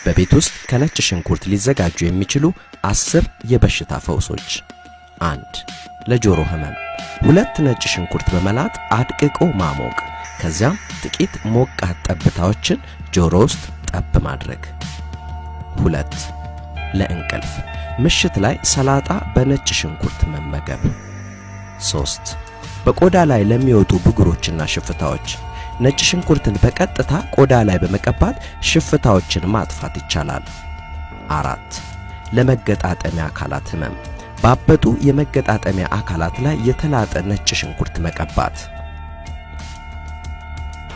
በቤት ውስጥ ከነጭ ሽንኩርት ሊዘጋጁ የሚችሉ 10 የበሽታ ፈውሶች። 1. ለጆሮ ህመም 2 ነጭ ሽንኩርት በመላጥ አድቅቆ ማሞቅ ከዚያም ጥቂት ሞቃት ጠብታዎችን ጆሮ ውስጥ ጠብ ማድረግ። 2. ለእንቅልፍ ምሽት ላይ ሰላጣ በነጭ ሽንኩርት መመገብ። 3. በቆዳ ላይ ለሚወጡ ብጉሮችና ሽፍታዎች ነጭ ሽንኩርትን በቀጥታ ቆዳ ላይ በመቀባት ሽፍታዎችን ማጥፋት ይቻላል። 4. ለመገጣጠሚያ አካላት ህመም ባበጡ የመገጣጠሚያ አካላት ላይ የተላጠ ነጭ ሽንኩርት መቀባት።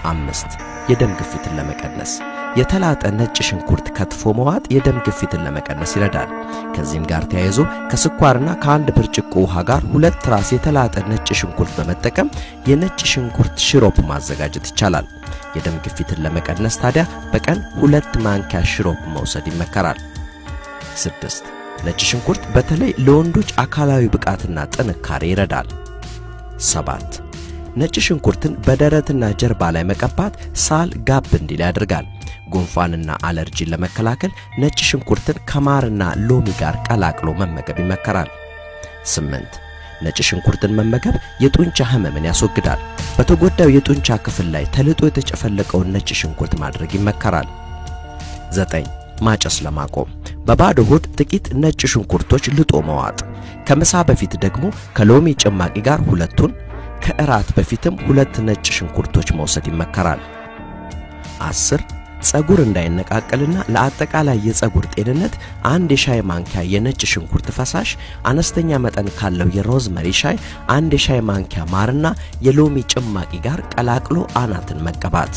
5. የደም ግፊትን ለመቀነስ የተላጠ ነጭ ሽንኩርት ከትፎ መዋጥ የደም ግፊትን ለመቀነስ ይረዳል። ከዚህም ጋር ተያይዞ ከስኳርና ከአንድ ብርጭቆ ውሃ ጋር 2 ራስ የተላጠ ነጭ ሽንኩርት በመጠቀም የነጭ ሽንኩርት ሽሮፕ ማዘጋጀት ይቻላል። የደም ግፊትን ለመቀነስ ታዲያ በቀን 2 ማንኪያ ሽሮፕ መውሰድ ይመከራል። 6. ነጭ ሽንኩርት በተለይ ለወንዶች አካላዊ ብቃትና ጥንካሬ ይረዳል። 7. ነጭ ሽንኩርትን በደረትና ጀርባ ላይ መቀባት ሳል ጋብ እንዲል ያደርጋል። ጉንፋንና አለርጂን ለመከላከል ነጭ ሽንኩርትን ከማርና ሎሚ ጋር ቀላቅሎ መመገብ ይመከራል። 8. ነጭ ሽንኩርትን መመገብ የጡንቻ ህመምን ያስወግዳል። በተጎዳው የጡንቻ ክፍል ላይ ተልጦ የተጨፈለቀውን ነጭ ሽንኩርት ማድረግ ይመከራል። 9. ማጨስ ለማቆም በባዶ ሆድ ጥቂት ነጭ ሽንኩርቶች ልጦ መዋጥ። ከምሳ በፊት ደግሞ ከሎሚ ጭማቂ ጋር 2ቱን ከእራት በፊትም 2 ነጭ ሽንኩርቶች መውሰድ ይመከራል። 10. ጸጉር እንዳይነቃቀልና ለአጠቃላይ የጸጉር ጤንነት 1 የሻይ ማንኪያ የነጭ ሽንኩርት ፈሳሽ አነስተኛ መጠን ካለው የሮዝመሪ ሻይ 1 የሻይ ማንኪያ ማርና የሎሚ ጭማቂ ጋር ቀላቅሎ አናትን መቀባት።